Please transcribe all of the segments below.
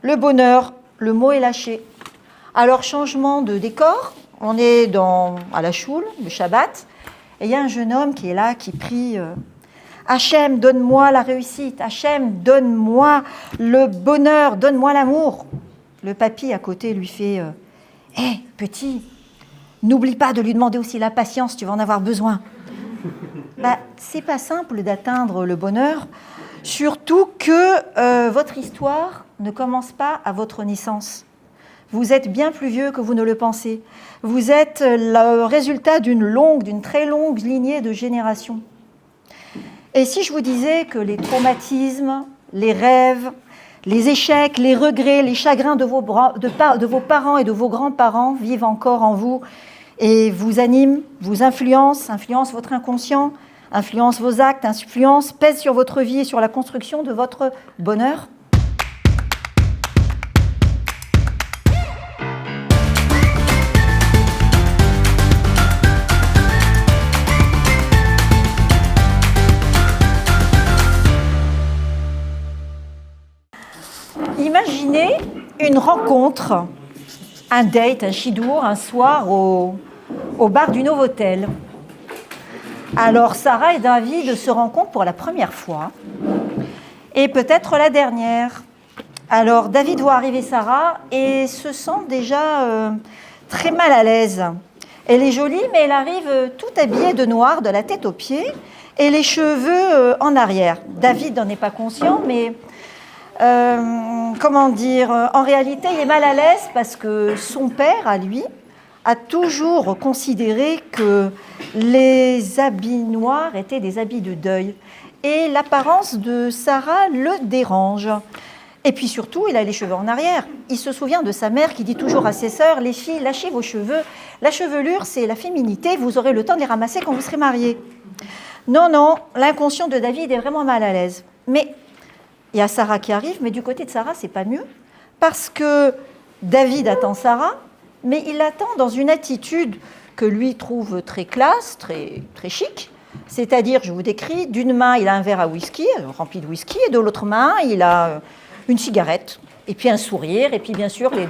Le bonheur, le mot est lâché. Alors, changement de décor, on est à la choule, le Shabbat, et il y a un jeune homme qui est là, qui prie Hachem, donne-moi la réussite, Hachem, donne-moi le bonheur, donne-moi l'amour. Le papy à côté lui fait Hé, petit, n'oublie pas de lui demander aussi la patience, tu vas en avoir besoin. C'est pas simple d'atteindre le bonheur, surtout que votre histoire ne commence pas à votre naissance. Vous êtes bien plus vieux que vous ne le pensez. Vous êtes le résultat d'une très longue lignée de générations. Et si je vous disais que les traumatismes, les rêves, les échecs, les regrets, les chagrins de vos parents et de vos grands-parents vivent encore en vous et vous animent, vous influencent votre inconscient, influencent vos actes, pèsent sur votre vie et sur la construction de votre bonheur? Imaginez une rencontre, un date, un chidour, un soir au bar du Novotel. Alors Sarah et David se rencontrent pour la première fois et peut-être la dernière. Alors David voit arriver Sarah et se sent déjà très mal à l'aise. Elle est jolie, mais elle arrive toute habillée de noir de la tête aux pieds et les cheveux en arrière. David n'en est pas conscient, mais en réalité, il est mal à l'aise parce que son père, à lui, a toujours considéré que les habits noirs étaient des habits de deuil. Et l'apparence de Sarah le dérange. Et puis surtout, il a les cheveux en arrière. Il se souvient de sa mère qui dit toujours à ses sœurs, les filles, lâchez vos cheveux. La chevelure, c'est la féminité, vous aurez le temps de les ramasser quand vous serez mariés. Non, l'inconscient de David est vraiment mal à l'aise. Mais il y a Sarah qui arrive, mais du côté de Sarah, c'est pas mieux, parce que David attend Sarah, mais il l'attend dans une attitude que lui trouve très classe, très, très chic. C'est-à-dire, je vous décris, d'une main, il a un verre à whisky, rempli de whisky, et de l'autre main, il a une cigarette, et puis un sourire, et puis bien sûr, les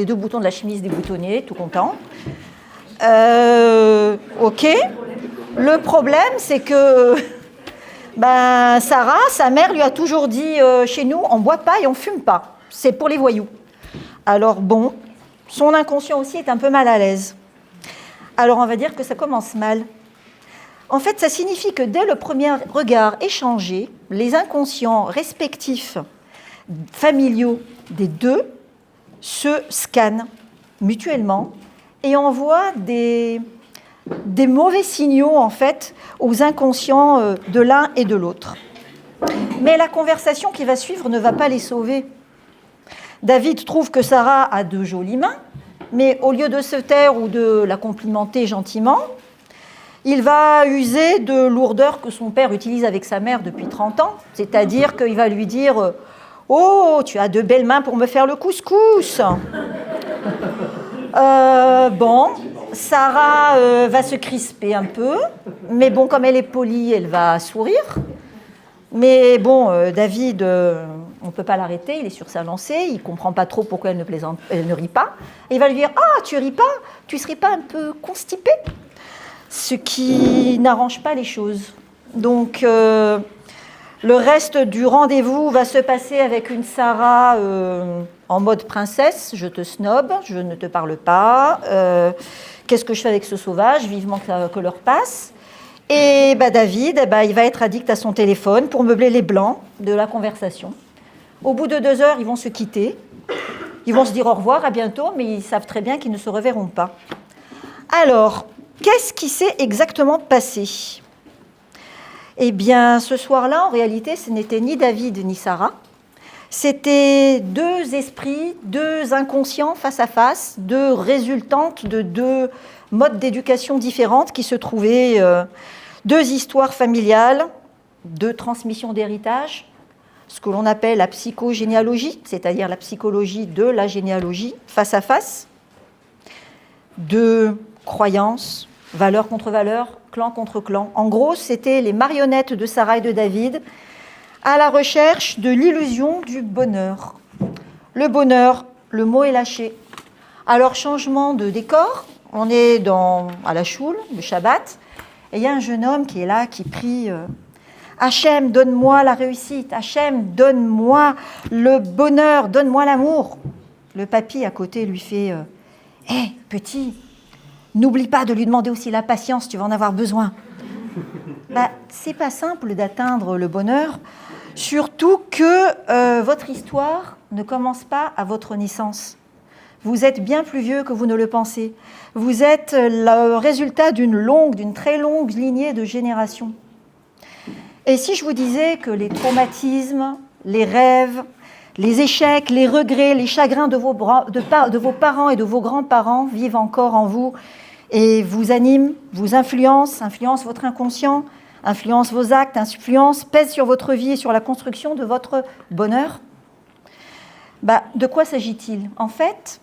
deux boutons de la chemise déboutonnés, tout content. Ok. Le problème, c'est que Sarah, sa mère lui a toujours dit chez nous, on ne boit pas et on ne fume pas. C'est pour les voyous. Alors bon, son inconscient aussi est un peu mal à l'aise. Alors on va dire que ça commence mal. En fait, ça signifie que dès le premier regard échangé, les inconscients respectifs familiaux des deux se scannent mutuellement et envoient des mauvais signaux, en fait, aux inconscients de l'un et de l'autre. Mais la conversation qui va suivre ne va pas les sauver. David trouve que Sarah a de jolies mains, mais au lieu de se taire ou de la complimenter gentiment, il va user de lourdeurs que son père utilise avec sa mère depuis 30 ans, c'est-à-dire qu'il va lui dire « Oh, tu as de belles mains pour me faire le couscous !» Sarah va se crisper un peu, mais bon, comme elle est polie, elle va sourire. Mais bon, David, on ne peut pas l'arrêter, il est sur sa lancée, il ne comprend pas trop pourquoi elle ne rit pas. Et il va lui dire « Ah, tu ris pas? Tu ne serais pas un peu constipé ?» Ce qui n'arrange pas les choses. Donc, le reste du rendez-vous va se passer avec une Sarah en mode princesse. Je te snob, je ne te parle pas. Qu'est-ce que je fais avec ce sauvage? Vivement que l'heure passe. Et David, il va être addict à son téléphone pour meubler les blancs de la conversation. Au bout de 2 heures, ils vont se quitter. Ils vont se dire au revoir, à bientôt, mais ils savent très bien qu'ils ne se reverront pas. Alors, qu'est-ce qui s'est exactement passé? Eh bien, ce soir-là, en réalité, ce n'était ni David ni Sarah. C'était 2 esprits, 2 inconscients face à face, 2 résultantes de 2 modes d'éducation différentes qui se trouvaient, 2 histoires familiales, 2 transmissions d'héritage, ce que l'on appelle la psychogénéalogie, c'est-à-dire la psychologie de la généalogie, face à face, 2 croyances, valeurs contre valeurs, clan contre clan. En gros, c'était les marionnettes de Sarah et de David à la recherche de l'illusion du bonheur. Le bonheur, le mot est lâché. Alors, changement de décor, on est à la choule, le Shabbat, et il y a un jeune homme qui est là, qui prie Hachem, donne-moi la réussite, Hachem, donne-moi le bonheur, donne-moi l'amour. Le papy à côté lui fait Hé, petit, n'oublie pas de lui demander aussi la patience, tu vas en avoir besoin. C'est pas simple d'atteindre le bonheur, surtout que votre histoire ne commence pas à votre naissance. Vous êtes bien plus vieux que vous ne le pensez. Vous êtes le résultat d'une très longue lignée de générations. Et si je vous disais que les traumatismes, les rêves, les échecs, les regrets, les chagrins de vos parents et de vos grands-parents vivent encore en vous et vous animent, vous influencent votre inconscient, influencent vos actes, pèsent sur votre vie et sur la construction de votre bonheur, de quoi s'agit-il ? En fait,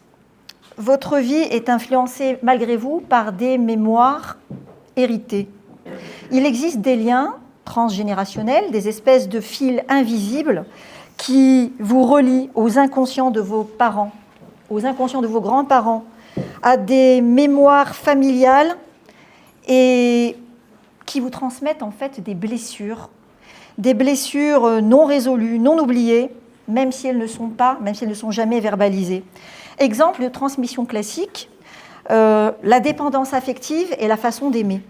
votre vie est influencée malgré vous par des mémoires héritées. Il existe des liens transgénérationnels, des espèces de fils invisibles qui vous relient aux inconscients de vos parents, aux inconscients de vos grands-parents, à des mémoires familiales et qui vous transmettent en fait des blessures non résolues, non oubliées, même si elles ne sont jamais verbalisées. Exemple de transmission classique, la dépendance affective et la façon d'aimer.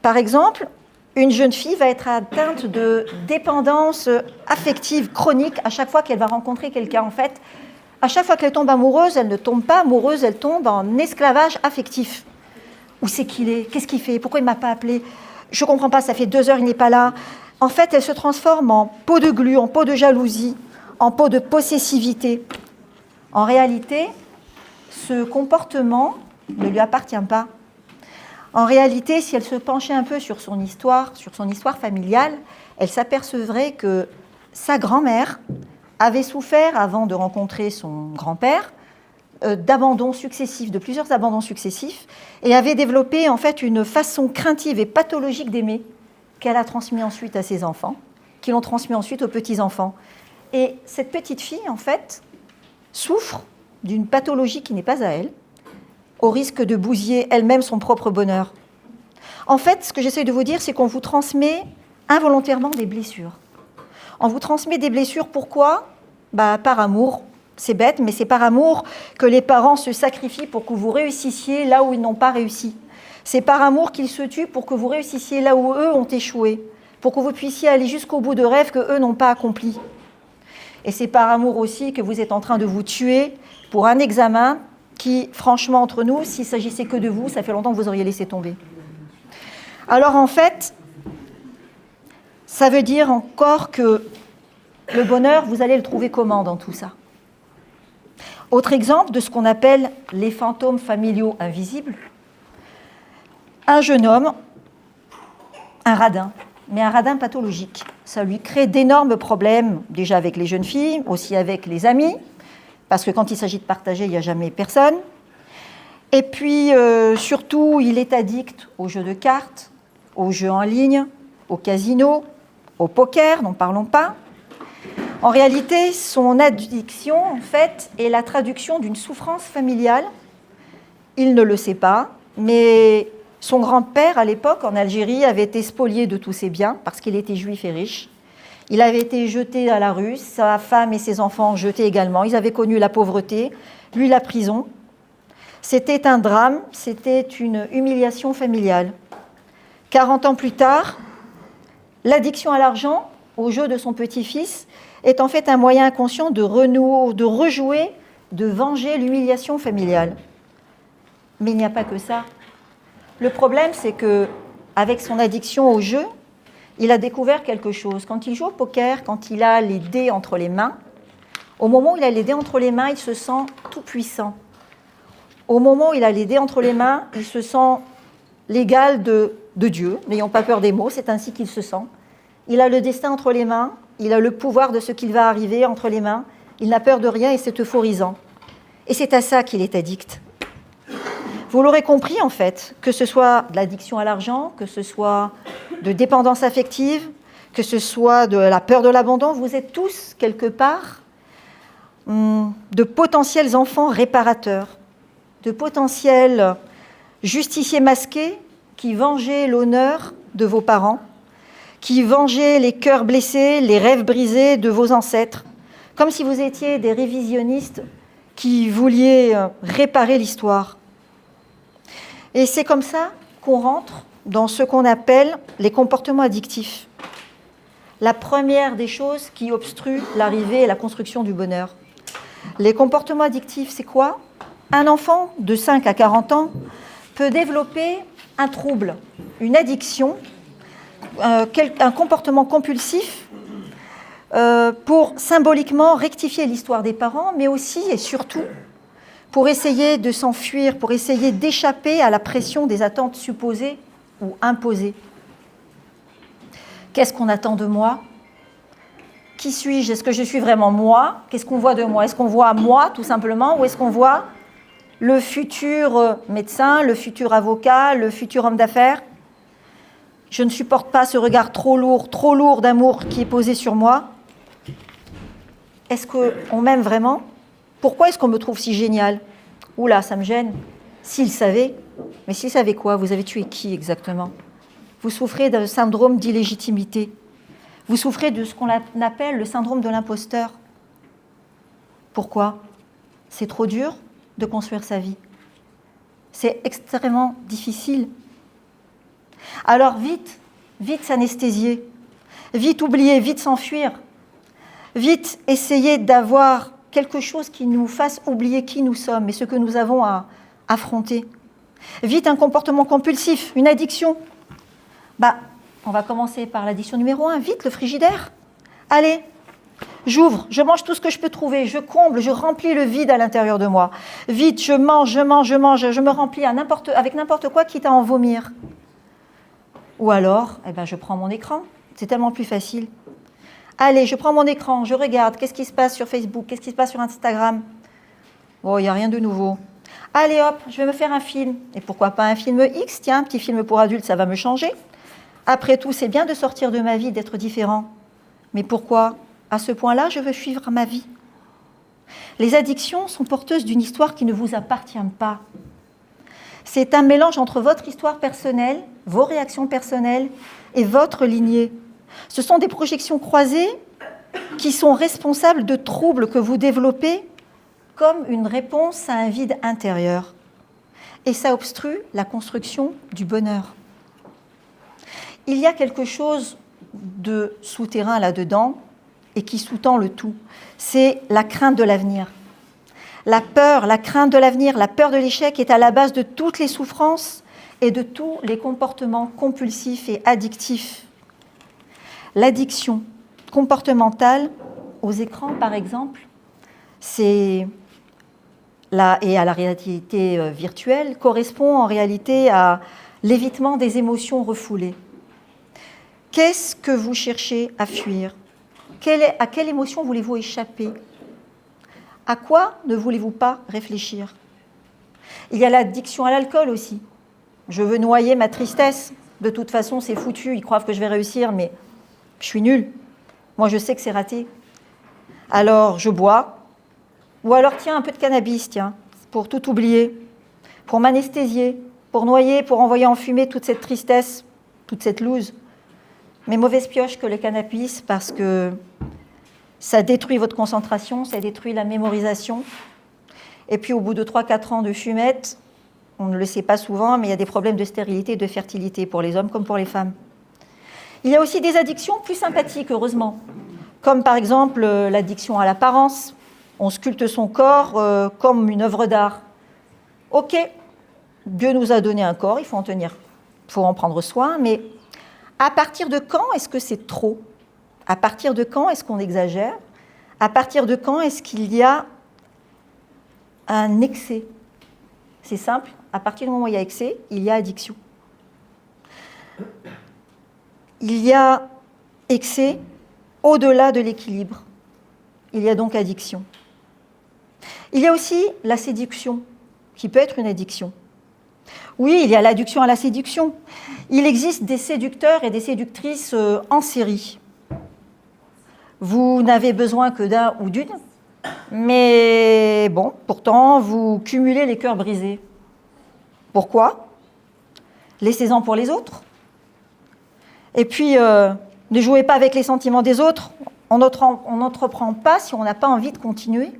Par exemple, une jeune fille va être atteinte de dépendance affective chronique à chaque fois qu'elle va rencontrer quelqu'un. En fait, à chaque fois qu'elle tombe amoureuse, elle ne tombe pas amoureuse, elle tombe en esclavage affectif. Où c'est qu'il est ? Qu'est-ce qu'il fait ? Pourquoi il ne m'a pas appelé ? Je ne comprends pas, ça fait 2 heures, il n'est pas là. En fait, elle se transforme en peau de glu, en peau de jalousie, en peau de possessivité. En réalité, ce comportement ne lui appartient pas. En réalité, si elle se penchait un peu sur son histoire familiale, elle s'apercevrait que sa grand-mère avait souffert, avant de rencontrer son grand-père, de plusieurs abandons successifs, et avait développé en fait une façon craintive et pathologique d'aimer qu'elle a transmis ensuite à ses enfants, qui l'ont transmis ensuite aux petits-enfants. Et cette petite fille, en fait, souffre d'une pathologie qui n'est pas à elle, au risque de bousiller elle-même son propre bonheur. En fait, ce que j'essaie de vous dire, c'est qu'on vous transmet involontairement des blessures. On vous transmet des blessures, pourquoi ? Par amour. C'est bête, mais c'est par amour que les parents se sacrifient pour que vous réussissiez là où ils n'ont pas réussi. C'est par amour qu'ils se tuent pour que vous réussissiez là où eux ont échoué, pour que vous puissiez aller jusqu'au bout de rêves que eux n'ont pas accomplis. Et c'est par amour aussi que vous êtes en train de vous tuer pour un examen qui, franchement, entre nous, s'il s'agissait que de vous, ça fait longtemps que vous auriez laissé tomber. Alors en fait, ça veut dire encore que le bonheur, vous allez le trouver comment dans tout ça ? Autre exemple de ce qu'on appelle les fantômes familiaux invisibles. Un jeune homme, un radin, mais un radin pathologique. Ça lui crée d'énormes problèmes, déjà avec les jeunes filles, aussi avec les amis, parce que quand il s'agit de partager, il n'y a jamais personne. Et puis, surtout, il est addict aux jeux de cartes, aux jeux en ligne, au casino, au poker, n'en parlons pas. En réalité, son addiction, en fait, est la traduction d'une souffrance familiale. Il ne le sait pas, mais son grand-père, à l'époque, en Algérie, avait été spolié de tous ses biens parce qu'il était juif et riche. Il avait été jeté à la rue, sa femme et ses enfants jetés également. Ils avaient connu la pauvreté, lui la prison. C'était un drame, c'était une humiliation familiale. 40 ans plus tard, l'addiction à l'argent, au jeu de son petit-fils, est en fait un moyen inconscient de renouer, de rejouer, de venger l'humiliation familiale. Mais il n'y a pas que ça. Le problème, c'est qu'avec son addiction au jeu, il a découvert quelque chose. Quand il joue au poker, quand il a les dés entre les mains, au moment où il a les dés entre les mains, il se sent tout puissant. Au moment où il a les dés entre les mains, il se sent l'égal de Dieu. N'ayons pas peur des mots, c'est ainsi qu'il se sent. Il a le destin entre les mains, il a le pouvoir de ce qu'il va arriver entre les mains, il n'a peur de rien et c'est euphorisant. Et c'est à ça qu'il est addict. Vous l'aurez compris en fait, que ce soit de l'addiction à l'argent, que ce soit de dépendance affective, que ce soit de la peur de l'abandon, vous êtes tous quelque part de potentiels enfants réparateurs, de potentiels justiciers masqués qui vengeaient l'honneur de vos parents, qui vengeaient les cœurs blessés, les rêves brisés de vos ancêtres, comme si vous étiez des révisionnistes qui vouliez réparer l'histoire. Et c'est comme ça qu'on rentre dans ce qu'on appelle les comportements addictifs. La première des choses qui obstrue l'arrivée et la construction du bonheur. Les comportements addictifs, c'est quoi? Un enfant de 5 à 40 ans peut développer un trouble, une addiction, un comportement compulsif pour symboliquement rectifier l'histoire des parents, mais aussi et surtout pour essayer de s'enfuir, pour essayer d'échapper à la pression des attentes supposées ou imposées. Qu'est-ce qu'on attend de moi? Qui suis-je? Est-ce que je suis vraiment moi? Qu'est-ce qu'on voit de moi? Est-ce qu'on voit moi, tout simplement, ou est-ce qu'on voit le futur médecin, le futur avocat, le futur homme d'affaires? Je ne supporte pas ce regard trop lourd d'amour qui est posé sur moi. Est-ce qu'on m'aime vraiment? Pourquoi est-ce qu'on me trouve si génial? Oula, ça me gêne. S'il savait, mais s'il savait quoi? Vous avez tué qui exactement? Vous souffrez d'un syndrome d'illégitimité. Vous souffrez de ce qu'on appelle le syndrome de l'imposteur. Pourquoi? C'est trop dur de construire sa vie. C'est extrêmement difficile. Alors vite s'anesthésier, vite oublier, vite s'enfuir, vite essayer d'avoir quelque chose qui nous fasse oublier qui nous sommes et ce que nous avons à affronter. Vite un comportement compulsif, une addiction. On va commencer par l'addiction numéro 1, vite le frigidaire. Allez, j'ouvre, je mange tout ce que je peux trouver, je comble, je remplis le vide à l'intérieur de moi. Vite, je mange, je me remplis avec n'importe quoi, quitte à en vomir. Ou alors, je prends mon écran, c'est tellement plus facile. Allez, je prends mon écran, je regarde, qu'est-ce qui se passe sur Facebook, qu'est-ce qui se passe sur Instagram? Bon, il n'y a rien de nouveau. Allez hop, je vais me faire un film. Et pourquoi pas un film X? Tiens, un petit film pour adultes, ça va me changer. Après tout, c'est bien de sortir de ma vie, d'être différent. Mais pourquoi? À ce point-là, je veux suivre ma vie. Les addictions sont porteuses d'une histoire qui ne vous appartient pas. C'est un mélange entre votre histoire personnelle, vos réactions personnelles et votre lignée. Ce sont des projections croisées qui sont responsables de troubles que vous développez comme une réponse à un vide intérieur. Et ça obstrue la construction du bonheur. Il y a quelque chose de souterrain là-dedans et qui sous-tend le tout. C'est la crainte de l'avenir. La peur, la crainte de l'avenir, la peur de l'échec est à la base de toutes les souffrances et de tous les comportements compulsifs et addictifs. L'addiction comportementale aux écrans, par exemple, et à la réalité virtuelle, correspond en réalité à l'évitement des émotions refoulées. Qu'est-ce que vous cherchez à fuir? À quelle émotion voulez-vous échapper? À quoi ne voulez-vous pas réfléchir? Il y a l'addiction à l'alcool aussi. Je veux noyer ma tristesse. De toute façon, c'est foutu. Ils croient que je vais réussir, mais je suis nulle. Moi, je sais que c'est raté. Alors, je bois. Ou alors, tiens, un peu de cannabis, tiens, pour tout oublier, pour m'anesthésier, pour noyer, pour envoyer en fumée toute cette tristesse, toute cette loose. Mais mauvaise pioche que le cannabis, parce que ça détruit votre concentration, ça détruit la mémorisation. Et puis au bout de 3-4 ans de fumette, on ne le sait pas souvent, mais il y a des problèmes de stérilité et de fertilité pour les hommes comme pour les femmes. Il y a aussi des addictions plus sympathiques, heureusement, comme par exemple l'addiction à l'apparence. On sculpte son corps comme une œuvre d'art. Ok, Dieu nous a donné un corps, il faut en prendre soin, mais à partir de quand est-ce que c'est trop? À partir de quand est-ce qu'on exagère? À partir de quand est-ce qu'il y a un excès? C'est simple, à partir du moment où il y a excès, il y a addiction. Il y a excès au-delà de l'équilibre. Il y a donc addiction. Il y a aussi la séduction, qui peut être une addiction. Oui, il y a l'addiction à la séduction. Il existe des séducteurs et des séductrices en série. Vous n'avez besoin que d'un ou d'une Mais bon, pourtant, vous cumulez les cœurs brisés. Pourquoi? Laissez-en pour les autres. Et puis, ne jouez pas avec les sentiments des autres. On n'entreprend pas si on n'a pas envie de continuer.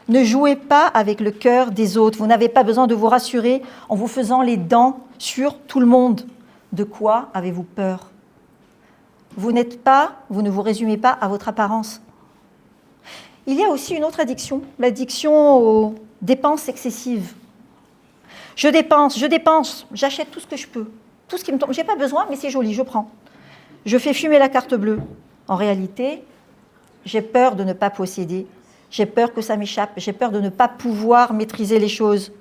Ne jouez pas avec le cœur des autres. Vous n'avez pas besoin de vous rassurer en vous faisant les dents sur tout le monde. De quoi avez-vous peur? Vous ne vous résumez pas à votre apparence. Il y a aussi une autre addiction, l'addiction aux dépenses excessives. Je dépense, j'achète tout ce que je peux. Tout ce qui me tombe. Je n'ai pas besoin, mais c'est joli, je prends. Je fais fumer la carte bleue. En réalité, j'ai peur de ne pas posséder. J'ai peur que ça m'échappe. J'ai peur de ne pas pouvoir maîtriser les choses.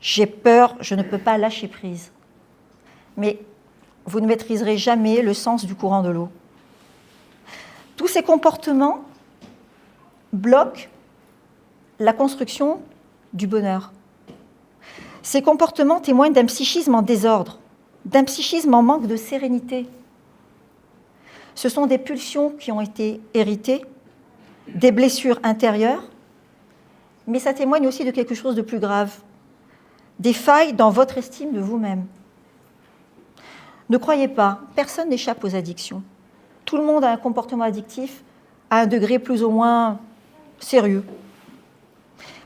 J'ai peur, je ne peux pas lâcher prise. Mais vous ne maîtriserez jamais le sens du courant de l'eau. Tous ces comportements bloquent la construction du bonheur. Ces comportements témoignent d'un psychisme en désordre, d'un psychisme en manque de sérénité. Ce sont des pulsions qui ont été héritées, des blessures intérieures, mais ça témoigne aussi de quelque chose de plus grave, des failles dans votre estime de vous-même. Ne croyez pas, personne n'échappe aux addictions. Tout le monde a un comportement addictif à un degré plus ou moins sérieux.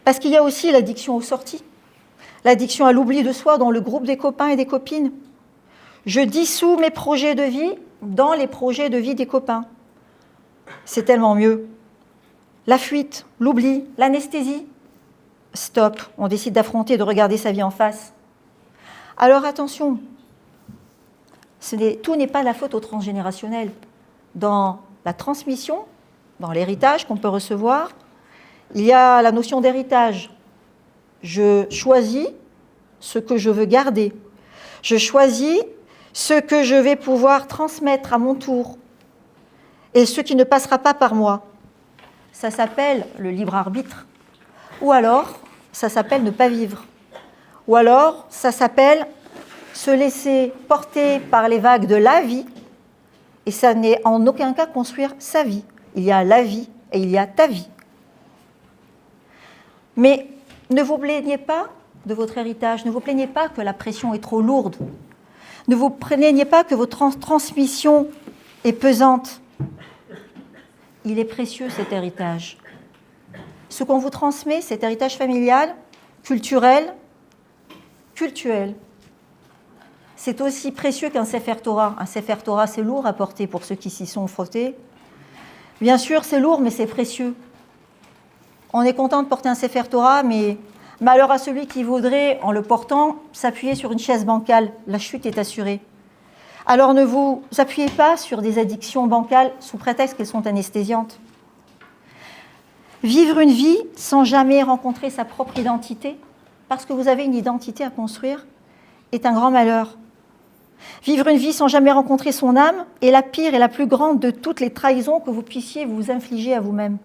Parce qu'il y a aussi l'addiction aux sorties, l'addiction à l'oubli de soi dans le groupe des copains et des copines. Je dissous mes projets de vie dans les projets de vie des copains. C'est tellement mieux. La fuite, l'oubli, l'anesthésie. Stop, on décide d'affronter, de regarder sa vie en face. Alors attention, tout n'est pas la faute au transgénérationnel. Dans la transmission, dans l'héritage qu'on peut recevoir, il y a la notion d'héritage. Je choisis ce que je veux garder. Je choisis ce que je vais pouvoir transmettre à mon tour et ce qui ne passera pas par moi. Ça s'appelle le libre arbitre. Ou alors, ça s'appelle ne pas vivre. Ou alors, ça s'appelle se laisser porter par les vagues de la vie. Et ça n'est en aucun cas construire sa vie. Il y a la vie et il y a ta vie. Mais ne vous plaignez pas de votre héritage. Ne vous plaignez pas que la pression est trop lourde. Ne vous plaignez pas que votre transmission est pesante. Il est précieux cet héritage. Ce qu'on vous transmet, cet héritage familial, culturel, cultuel, c'est aussi précieux qu'un Sefer Torah. Un Sefer Torah, c'est lourd à porter pour ceux qui s'y sont frottés. Bien sûr, c'est lourd, mais c'est précieux. On est content de porter un Sefer Torah, mais malheur à celui qui voudrait, en le portant, s'appuyer sur une chaise bancale. La chute est assurée. Alors ne vous appuyez pas sur des addictions bancales sous prétexte qu'elles sont anesthésiantes. Vivre une vie sans jamais rencontrer sa propre identité, parce que vous avez une identité à construire, est un grand malheur. Vivre une vie sans jamais rencontrer son âme est la pire et la plus grande de toutes les trahisons que vous puissiez vous infliger à vous-même.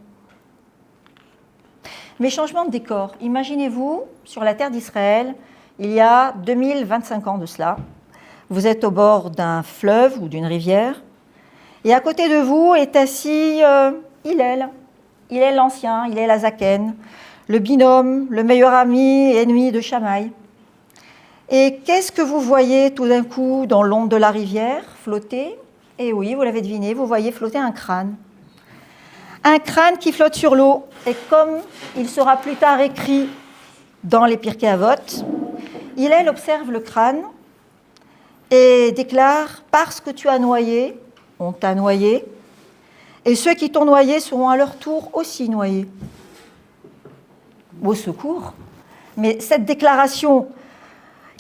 Mais changement de décor, imaginez-vous sur la terre d'Israël, il y a 2025 ans de cela, vous êtes au bord d'un fleuve ou d'une rivière, et à côté de vous est assis Hillel l'Ancien, Hillel Azaken, le binôme, le meilleur ami et ennemi de Shammai. Et qu'est-ce que vous voyez tout d'un coup dans l'onde de la rivière flotter? Et oui, vous l'avez deviné, vous voyez flotter un crâne. Un crâne qui flotte sur l'eau. Et comme il sera plus tard écrit dans les Pirkei Avot, Hillel observe le crâne et déclare « Parce que tu as noyé, on t'a noyé, et ceux qui t'ont noyé seront à leur tour aussi noyés. » Au secours. Mais cette déclaration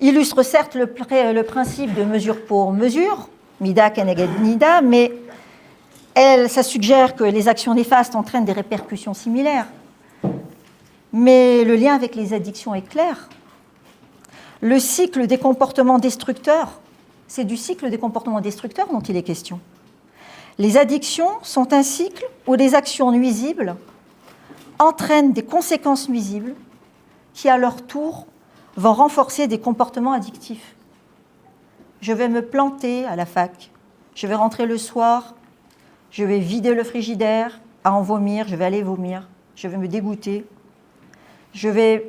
illustre certes le principe de mesure pour mesure, mida keneged mida, mais ça suggère que les actions néfastes entraînent des répercussions similaires. Mais le lien avec les addictions est clair. Le cycle des comportements destructeurs, c'est du cycle des comportements destructeurs dont il est question. Les addictions sont un cycle où des actions nuisibles entraînent des conséquences nuisibles qui, à leur tour, vont renforcer des comportements addictifs. Je vais me planter à la fac, je vais rentrer le soir, je vais vider le frigidaire, à en vomir, je vais aller vomir, je vais me dégoûter. Je vais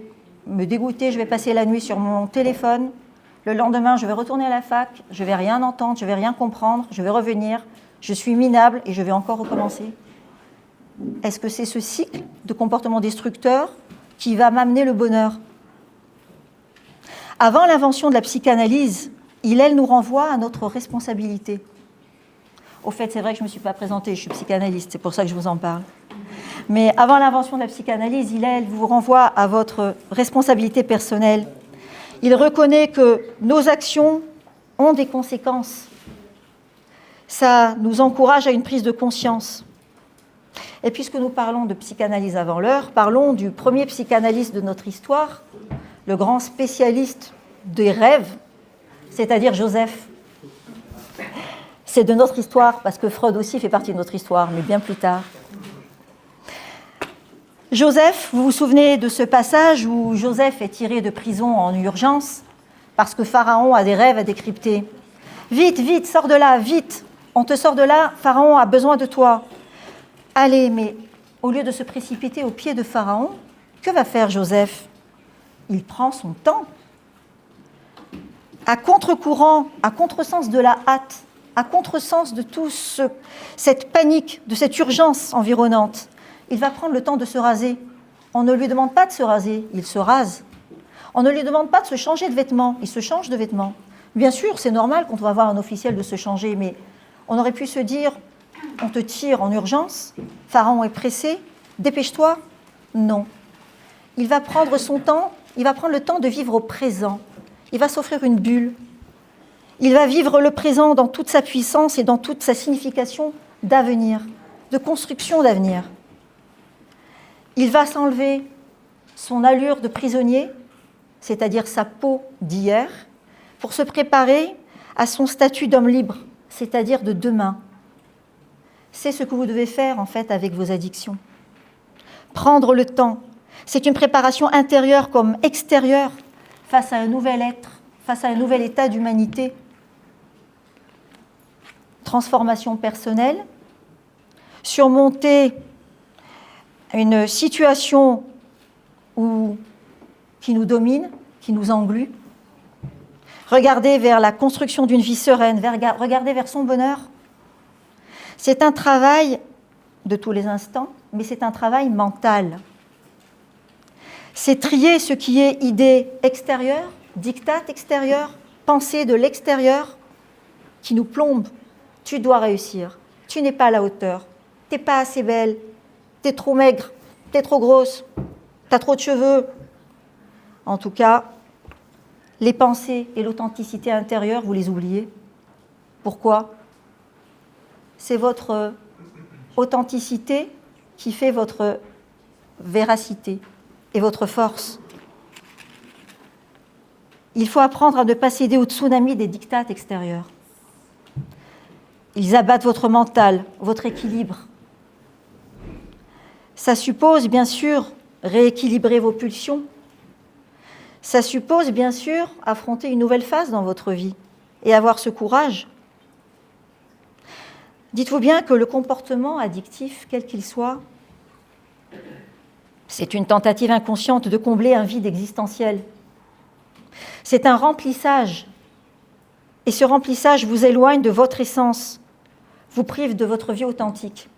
passer la nuit sur mon téléphone. Le lendemain, je vais retourner à la fac, je ne vais rien entendre, je ne vais rien comprendre, je vais revenir, je suis minable et je vais encore recommencer. Est-ce que c'est ce cycle de comportement destructeur qui va m'amener le bonheur? Avant l'invention de la psychanalyse, Hillel nous renvoie à notre responsabilité. Au fait, c'est vrai que je ne me suis pas présentée, je suis psychanalyste, c'est pour ça que je vous en parle. Mais avant l'invention de la psychanalyse, Hillel vous renvoie à votre responsabilité personnelle. Il reconnaît que nos actions ont des conséquences. Ça nous encourage à une prise de conscience. Et puisque nous parlons de psychanalyse avant l'heure, parlons du premier psychanalyste de notre histoire, le grand spécialiste des rêves, c'est-à-dire Joseph. C'est de notre histoire, parce que Freud aussi fait partie de notre histoire, mais bien plus tard. Joseph, vous vous souvenez de ce passage où Joseph est tiré de prison en urgence parce que Pharaon a des rêves à décrypter. Vite, vite, sors de là, vite, on te sort de là, Pharaon a besoin de toi. Allez, mais au lieu de se précipiter aux pieds de Pharaon, que va faire Joseph? Il prend son temps. À contre-courant, à contresens de la hâte, à contresens de toute cette panique, de cette urgence environnante, il va prendre le temps de se raser. On ne lui demande pas de se raser, il se rase. On ne lui demande pas de se changer de vêtements, il se change de vêtements. Bien sûr, c'est normal quand on va voir un officiel de se changer, mais on aurait pu se dire, on te tire en urgence, Pharaon est pressé, dépêche-toi. Non. Il va prendre son temps, il va prendre le temps de vivre au présent. Il va s'offrir une bulle. Il va vivre le présent dans toute sa puissance et dans toute sa signification d'avenir, de construction d'avenir. Il va s'enlever son allure de prisonnier, c'est-à-dire sa peau d'hier, pour se préparer à son statut d'homme libre, c'est-à-dire de demain. C'est ce que vous devez faire en fait avec vos addictions. Prendre le temps, c'est une préparation intérieure comme extérieure face à un nouvel être, face à un nouvel état d'humanité. Transformation personnelle, surmonter une situation qui nous domine, qui nous englue, regarder vers la construction d'une vie sereine, regarder vers son bonheur. C'est un travail de tous les instants, mais c'est un travail mental. C'est trier ce qui est idée extérieure, diktat extérieur, pensée de l'extérieur, qui nous plombe. Tu dois réussir, tu n'es pas à la hauteur, tu n'es pas assez belle, tu es trop maigre, tu es trop grosse, tu as trop de cheveux. En tout cas, les pensées et l'authenticité intérieure, vous les oubliez. Pourquoi? C'est votre authenticité qui fait votre véracité et votre force. Il faut apprendre à ne pas céder au tsunami des diktats extérieurs. Ils abattent votre mental, votre équilibre. Ça suppose, bien sûr, rééquilibrer vos pulsions. Ça suppose, bien sûr, affronter une nouvelle phase dans votre vie et avoir ce courage. Dites-vous bien que le comportement addictif, quel qu'il soit, c'est une tentative inconsciente de combler un vide existentiel. C'est un remplissage. Et ce remplissage vous éloigne de votre essence, vous prive de votre vie authentique.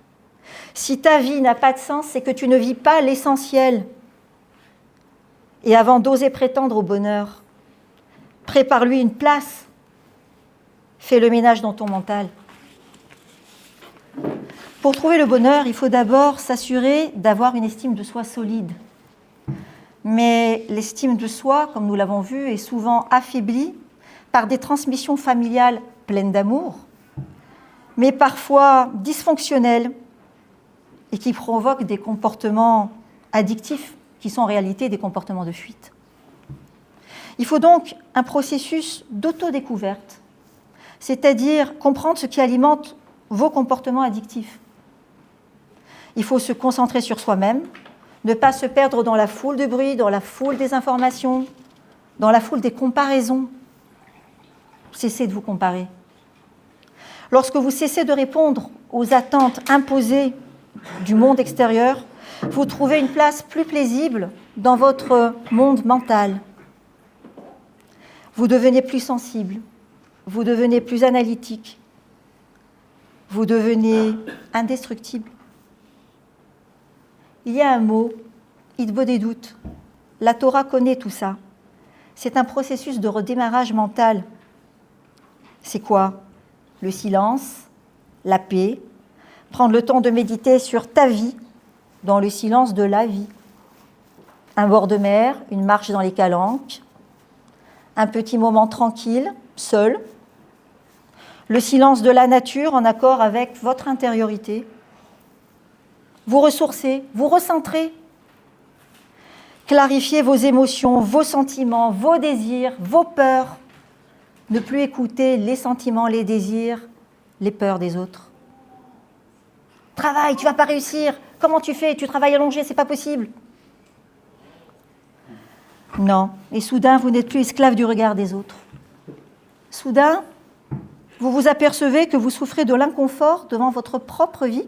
Si ta vie n'a pas de sens, c'est que tu ne vis pas l'essentiel. Et avant d'oser prétendre au bonheur, prépare-lui une place. Fais le ménage dans ton mental. Pour trouver le bonheur, il faut d'abord s'assurer d'avoir une estime de soi solide. Mais l'estime de soi, comme nous l'avons vu, est souvent affaiblie par des transmissions familiales pleines d'amour, mais parfois dysfonctionnelles et qui provoquent des comportements addictifs qui sont en réalité des comportements de fuite. Il faut donc un processus d'autodécouverte, c'est-à-dire comprendre ce qui alimente vos comportements addictifs. Il faut se concentrer sur soi-même, ne pas se perdre dans la foule de bruit, dans la foule des informations, dans la foule des comparaisons. Cessez de vous comparer. Lorsque vous cessez de répondre aux attentes imposées du monde extérieur, vous trouvez une place plus paisible dans votre monde mental. Vous devenez plus sensible, vous devenez plus analytique, vous devenez indestructible. Il y a un mot, Hitbo des doutes. La Torah connaît tout ça. C'est un processus de redémarrage mental. C'est quoi? Le silence, la paix, prendre le temps de méditer sur ta vie, dans le silence de la vie. Un bord de mer, une marche dans les calanques, un petit moment tranquille, seul, le silence de la nature en accord avec votre intériorité. Vous ressourcez, vous recentrez, clarifiez vos émotions, vos sentiments, vos désirs, vos peurs. Ne plus écouter les sentiments, les désirs, les peurs des autres. Travaille, tu ne vas pas réussir. Comment tu fais? Tu travailles allongé, c'est pas possible. Non. Et soudain, vous n'êtes plus esclave du regard des autres. Soudain, vous vous apercevez que vous souffrez de l'inconfort devant votre propre vie.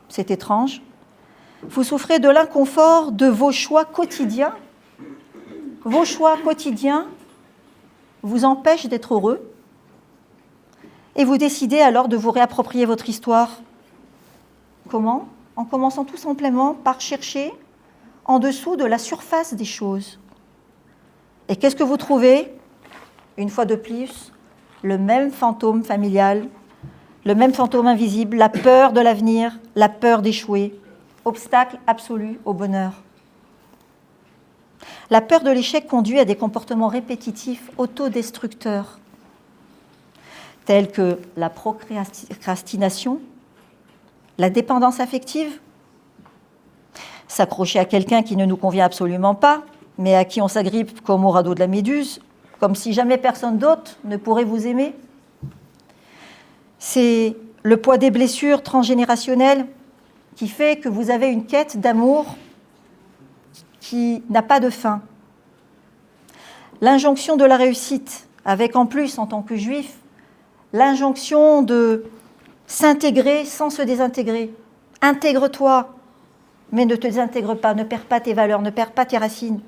C'est étrange. Vous souffrez de l'inconfort de vos choix quotidiens. Vos choix quotidiens vous empêchent d'être heureux. Et vous décidez alors de vous réapproprier votre histoire. Comment? En commençant tout simplement par chercher en dessous de la surface des choses. Et qu'est-ce que vous trouvez? Une fois de plus, le même fantôme familial, le même fantôme invisible, la peur de l'avenir, la peur d'échouer, obstacle absolu au bonheur. La peur de l'échec conduit à des comportements répétitifs autodestructeurs, tels que la procrastination, la dépendance affective, s'accrocher à quelqu'un qui ne nous convient absolument pas, mais à qui on s'agrippe comme au radeau de la méduse, comme si jamais personne d'autre ne pourrait vous aimer. C'est le poids des blessures transgénérationnelles qui fait que vous avez une quête d'amour qui n'a pas de fin. L'injonction de la réussite, avec en plus, en tant que juif, l'injonction de s'intégrer sans se désintégrer. Intègre-toi, mais ne te désintègre pas, ne perds pas tes valeurs, ne perds pas tes racines.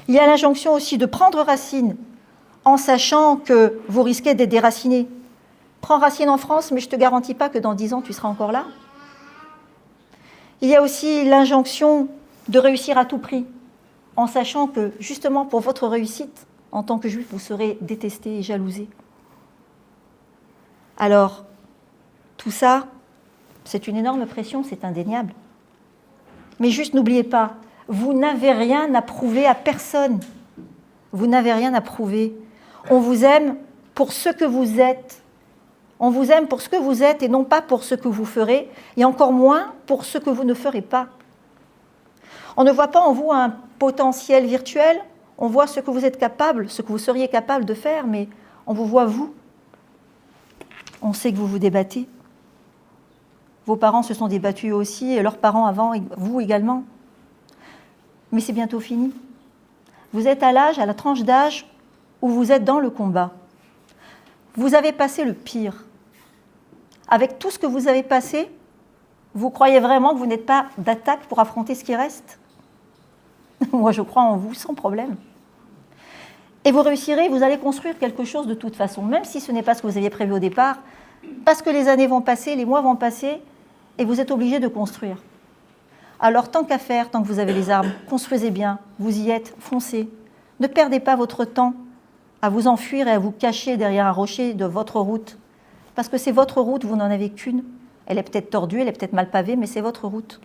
Il y a l'injonction aussi de prendre racine en sachant que vous risquez d'être déraciné. Prends racine en France, mais je ne te garantis pas que dans 10 ans, tu seras encore là. Il y a aussi l'injonction de réussir à tout prix, en sachant que, justement, pour votre réussite, en tant que juif, vous serez détesté et jalousé. Alors, tout ça, c'est une énorme pression, c'est indéniable. Mais juste n'oubliez pas, vous n'avez rien à prouver à personne. Vous n'avez rien à prouver. On vous aime pour ce que vous êtes. On vous aime pour ce que vous êtes et non pas pour ce que vous ferez, et encore moins pour ce que vous ne ferez pas. On ne voit pas en vous un potentiel virtuel, on voit ce que vous êtes capable, ce que vous seriez capable de faire, mais on vous voit vous. On sait que vous vous débattez. Vos parents se sont débattus aussi, et leurs parents avant, vous également. Mais c'est bientôt fini. Vous êtes à la tranche d'âge où vous êtes dans le combat. Vous avez passé le pire. Avec tout ce que vous avez passé, vous croyez vraiment que vous n'êtes pas d'attaque pour affronter ce qui reste? Moi, je crois en vous sans problème. Et vous réussirez, vous allez construire quelque chose de toute façon, même si ce n'est pas ce que vous aviez prévu au départ, parce que les années vont passer, les mois vont passer, et vous êtes obligé de construire. Alors, tant qu'à faire, tant que vous avez les armes, construisez bien, vous y êtes, foncez. Ne perdez pas votre temps à vous enfuir et à vous cacher derrière un rocher de votre route. Parce que c'est votre route, vous n'en avez qu'une. Elle est peut-être tordue, elle est peut-être mal pavée, mais c'est votre route.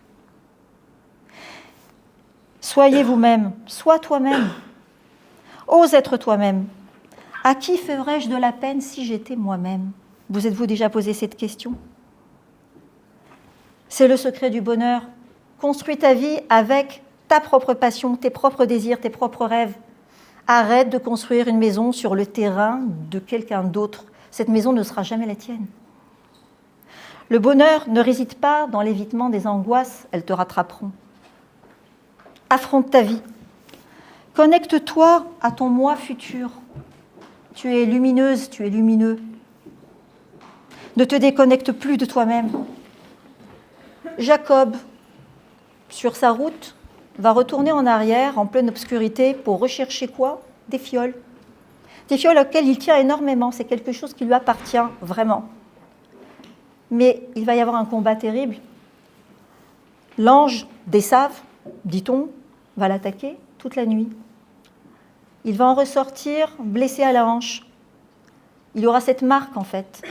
Soyez vous-même, sois toi-même. Ose être toi-même. À qui ferais-je de la peine si j'étais moi-même? Vous êtes-vous déjà posé cette question? C'est le secret du bonheur. Construis ta vie avec ta propre passion, tes propres désirs, tes propres rêves. Arrête de construire une maison sur le terrain de quelqu'un d'autre. Cette maison ne sera jamais la tienne. Le bonheur ne réside pas dans l'évitement des angoisses, elles te rattraperont. Affronte ta vie. Connecte-toi à ton moi futur. Tu es lumineuse, tu es lumineux. Ne te déconnecte plus de toi-même. Jacob, sur sa route, va retourner en arrière, en pleine obscurité, pour rechercher quoi? Des fioles. Des fioles auxquelles il tient énormément, c'est quelque chose qui lui appartient vraiment. Mais il va y avoir un combat terrible. L'ange d'Ésav, dit-on, va l'attaquer toute la nuit. Il va en ressortir blessé à la hanche. Il y aura cette marque, en fait,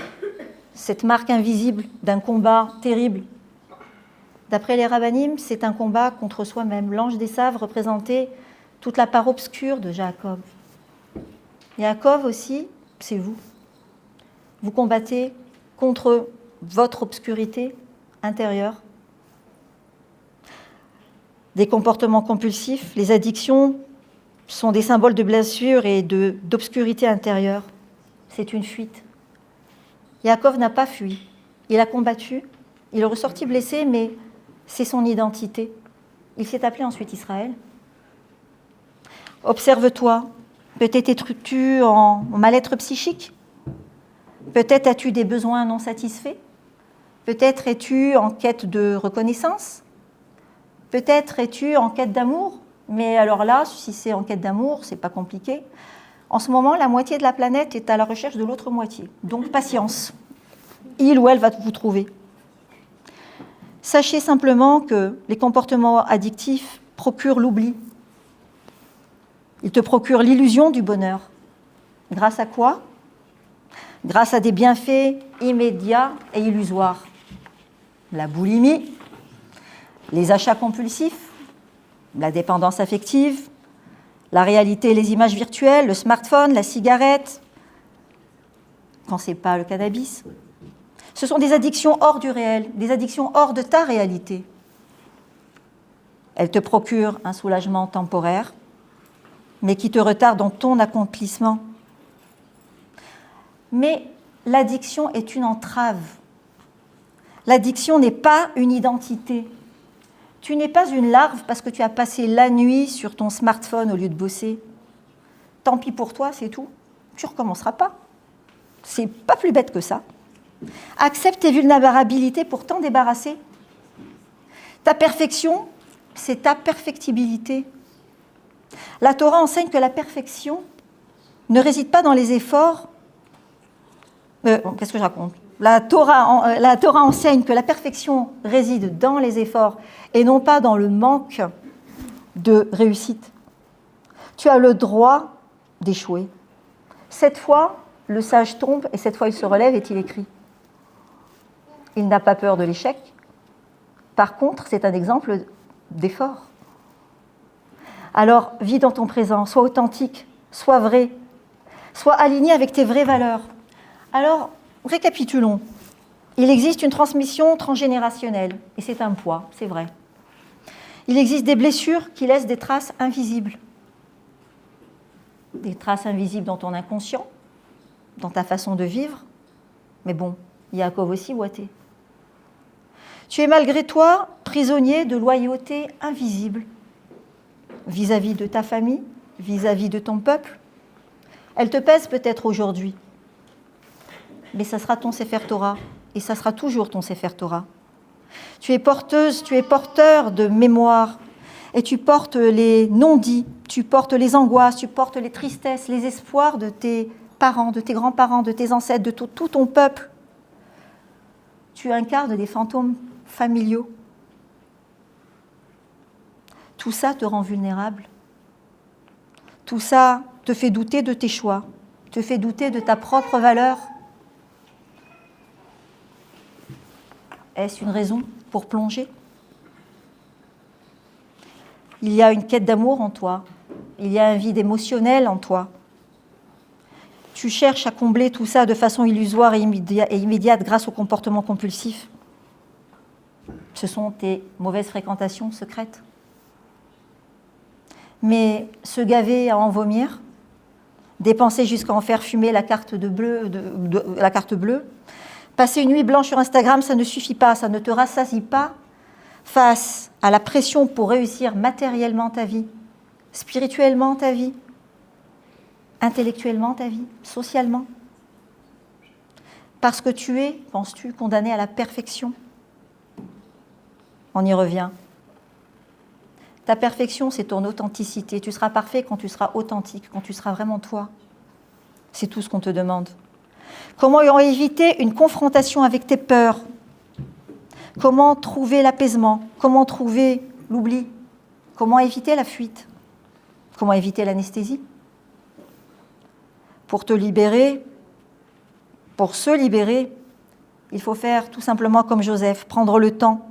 cette marque invisible d'un combat terrible. D'après les rabbinim, c'est un combat contre soi-même. L'ange d'Ésav représentait toute la part obscure de Jacob. Jacob aussi, c'est vous. Vous combattez contre votre obscurité intérieure. Des comportements compulsifs, les addictions sont des symboles de blessure et d'obscurité intérieure. C'est une fuite. Jacob n'a pas fui. Il a combattu. Il est ressorti blessé, mais c'est son identité. Il s'est appelé ensuite Israël. Observe-toi. Peut-être es-tu en mal-être psychique. Peut-être as-tu des besoins non satisfaits. Peut-être es-tu en quête de reconnaissance. Peut-être es-tu en quête d'amour. Mais alors là, si c'est en quête d'amour, c'est pas compliqué. En ce moment, la moitié de la planète est à la recherche de l'autre moitié. Donc patience. Il ou elle va vous trouver. Sachez simplement que les comportements addictifs procurent l'oubli. Ils te procurent l'illusion du bonheur. Grâce à quoi? Grâce à des bienfaits immédiats et illusoires. La boulimie, les achats compulsifs, la dépendance affective, la réalité et les images virtuelles, le smartphone, la cigarette, quand ce n'est pas le cannabis. Ce sont des addictions hors du réel, des addictions hors de ta réalité. Elles te procurent un soulagement temporaire, mais qui te retarde dans ton accomplissement. Mais l'addiction est une entrave. L'addiction n'est pas une identité. Tu n'es pas une larve parce que tu as passé la nuit sur ton smartphone au lieu de bosser. Tant pis pour toi, c'est tout. Tu ne recommenceras pas. C'est pas plus bête que ça. Accepte tes vulnérabilités pour t'en débarrasser. Ta perfection, c'est ta perfectibilité. La Torah enseigne que la perfection ne réside pas dans les efforts. Qu'est-ce que je raconte ? La Torah enseigne que la perfection réside dans les efforts et non pas dans le manque de réussite. Tu as le droit d'échouer. Cette fois, le sage tombe et cette fois, il se relève et il écrit. Il n'a pas peur de l'échec. Par contre, c'est un exemple d'effort. Alors, vis dans ton présent, sois authentique, sois vrai, sois aligné avec tes vraies valeurs. Alors, récapitulons. Il existe une transmission transgénérationnelle, et c'est un poids, c'est vrai. Il existe des blessures qui laissent des traces invisibles. Des traces invisibles dans ton inconscient, dans ta façon de vivre. Mais bon, Yaakov aussi boitait. Tu es malgré toi prisonnier de loyauté invisible vis-à-vis de ta famille, vis-à-vis de ton peuple. Elle te pèse peut-être aujourd'hui, mais ça sera ton Sefer Torah, et ça sera toujours ton Sefer Torah. Tu es porteuse, tu es porteur de mémoire, et tu portes les non-dits, tu portes les angoisses, tu portes les tristesses, les espoirs de tes parents, de tes grands-parents, de tes ancêtres, de tout ton peuple. Tu incarnes des fantômes familiaux. Tout ça te rend vulnérable. Tout ça te fait douter de tes choix, te fait douter de ta propre valeur. Est-ce une raison pour plonger ? Il y a une quête d'amour en toi, il y a un vide émotionnel en toi. Tu cherches à combler tout ça de façon illusoire et immédiate grâce au comportement compulsif. Ce sont tes mauvaises fréquentations secrètes. Mais se gaver à en vomir, dépenser jusqu'à en faire fumer la carte bleue, passer une nuit blanche sur Instagram, ça ne suffit pas, ça ne te rassasie pas face à la pression pour réussir matériellement ta vie, spirituellement ta vie, intellectuellement ta vie, socialement. Parce que tu es, penses-tu, condamné à la perfection. On y revient. Ta perfection, c'est ton authenticité. Tu seras parfait quand tu seras authentique, quand tu seras vraiment toi. C'est tout ce qu'on te demande. Comment éviter une confrontation avec tes peurs? Comment trouver l'apaisement? Comment trouver l'oubli? Comment éviter la fuite? Comment éviter l'anesthésie? Pour te libérer, pour se libérer, il faut faire tout simplement comme Joseph, prendre le temps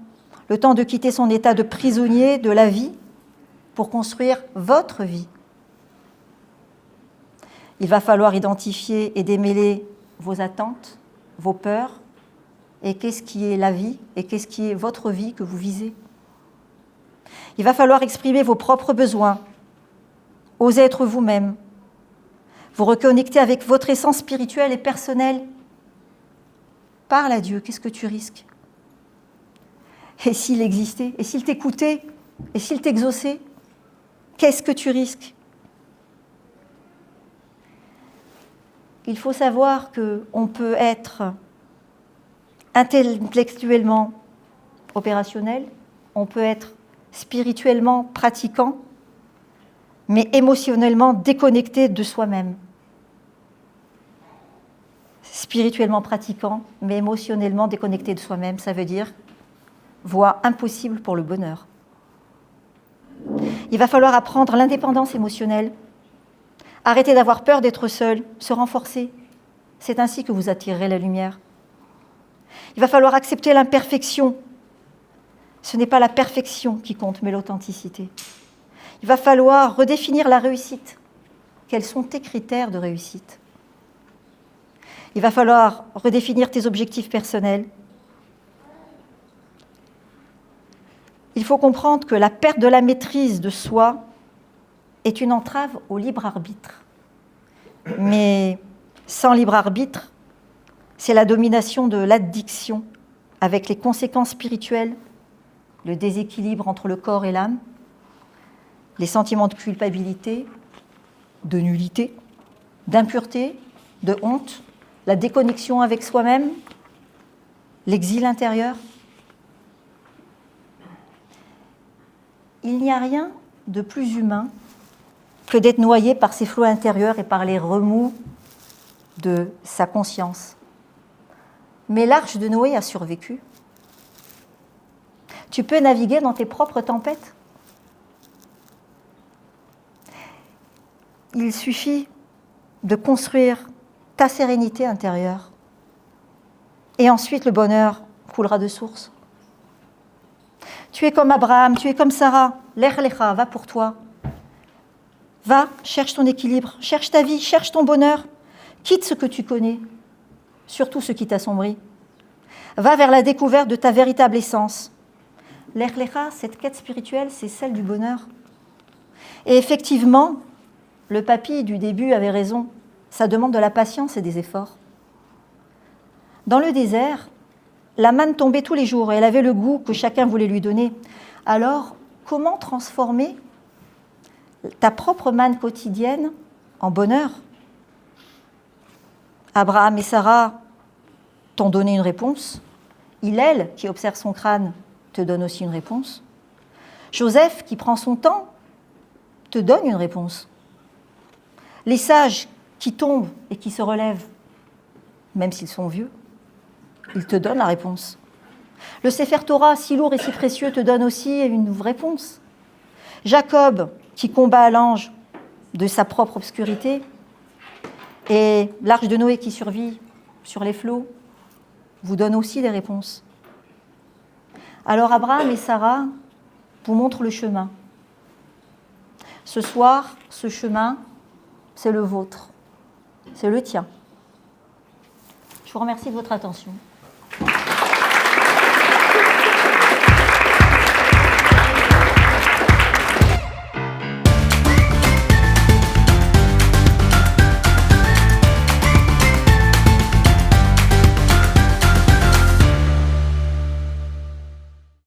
de quitter son état de prisonnier de la vie pour construire votre vie. Il va falloir identifier et démêler vos attentes, vos peurs, et qu'est-ce qui est la vie, et qu'est-ce qui est votre vie que vous visez. Il va falloir exprimer vos propres besoins, oser être vous-même, vous reconnecter avec votre essence spirituelle et personnelle. Parle à Dieu, qu'est-ce que tu risques? Et s'il existait? Et s'il t'écoutait? Et s'il t'exauçait? Qu'est-ce que tu risques? Il faut savoir qu'on peut être intellectuellement opérationnel, on peut être spirituellement pratiquant, mais émotionnellement déconnecté de soi-même. Spirituellement pratiquant, mais émotionnellement déconnecté de soi-même, ça veut dire voie impossible pour le bonheur. Il va falloir apprendre l'indépendance émotionnelle, arrêter d'avoir peur d'être seul, se renforcer. C'est ainsi que vous attirerez la lumière. Il va falloir accepter l'imperfection. Ce n'est pas la perfection qui compte, mais l'authenticité. Il va falloir redéfinir la réussite. Quels sont tes critères de réussite? Il va falloir redéfinir tes objectifs personnels. Il faut comprendre que la perte de la maîtrise de soi est une entrave au libre arbitre. Mais sans libre arbitre, c'est la domination de l'addiction, avec les conséquences spirituelles, le déséquilibre entre le corps et l'âme, les sentiments de culpabilité, de nullité, d'impureté, de honte, la déconnexion avec soi-même, l'exil intérieur. Il n'y a rien de plus humain que d'être noyé par ses flots intérieurs et par les remous de sa conscience. Mais l'arche de Noé a survécu. Tu peux naviguer dans tes propres tempêtes. Il suffit de construire ta sérénité intérieure. Et ensuite, le bonheur coulera de source. Tu es comme Abraham, tu es comme Sarah. Lech lecha, va pour toi. Va, cherche ton équilibre, cherche ta vie, cherche ton bonheur. Quitte ce que tu connais, surtout ce qui t'assombrit. Va vers la découverte de ta véritable essence. Lech lecha, cette quête spirituelle, c'est celle du bonheur. Et effectivement, le papy du début avait raison. Ça demande de la patience et des efforts. Dans le désert, la manne tombait tous les jours et elle avait le goût que chacun voulait lui donner. Alors, comment transformer ta propre manne quotidienne en bonheur? Abraham et Sarah t'ont donné une réponse. Hillel, qui observe son crâne, te donne aussi une réponse. Joseph, qui prend son temps, te donne une réponse. Les sages qui tombent et qui se relèvent, même s'ils sont vieux, ils te donnent la réponse. Le Sefer Torah, si lourd et si précieux, te donne aussi une réponse. Jacob, qui combat l'ange de sa propre obscurité, et l'arche de Noé qui survit sur les flots, vous donne aussi des réponses. Alors Abraham et Sarah vous montrent le chemin. Ce soir, ce chemin, c'est le vôtre, c'est le tien. Je vous remercie de votre attention.